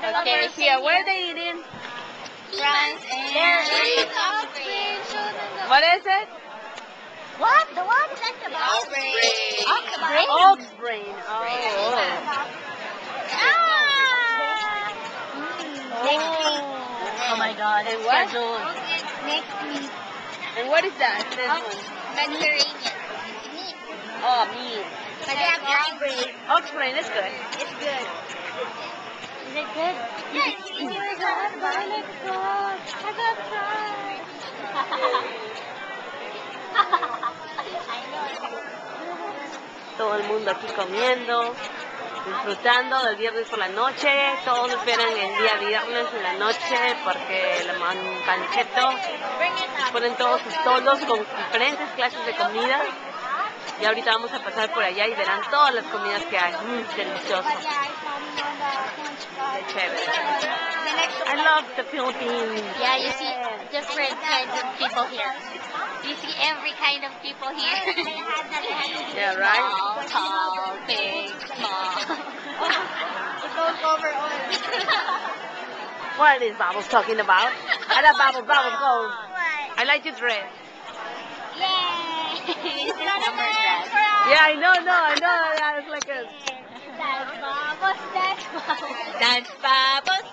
Okay, here, where are they eating? Fries and What is it? what? The what? Ox brain. Ox brain. Oh. Next week. Oh my God. And what? Next week. And what is that? This one. Mediterranean. Meat. Oh, meat. But they have ox brain. Ox brain is good. It's good. Is it good? Yes. I got fries. Todo el mundo aquí comiendo, disfrutando del viernes por la noche. Todos esperan el día viernes en la noche porque el Banchetto ponen todos sus tolos con diferentes clases de comida. Y ahorita vamos a pasar por allá y verán todas las comidas que hay. Delicioso. Qué chévere. I love the Philippines. Yeah, you see different kinds of people here. You see every kind of people here. Yeah, right? Small, tall, big, small. It goes over all. What is Bubbles talking about? I love Bubbles, Bubbles, go. I like your dress. Yay! It's summer dress. Yeah, I know. Yeah, it's like a... Dance, Bubbles, dance, Bubbles. Dance, Bubbles.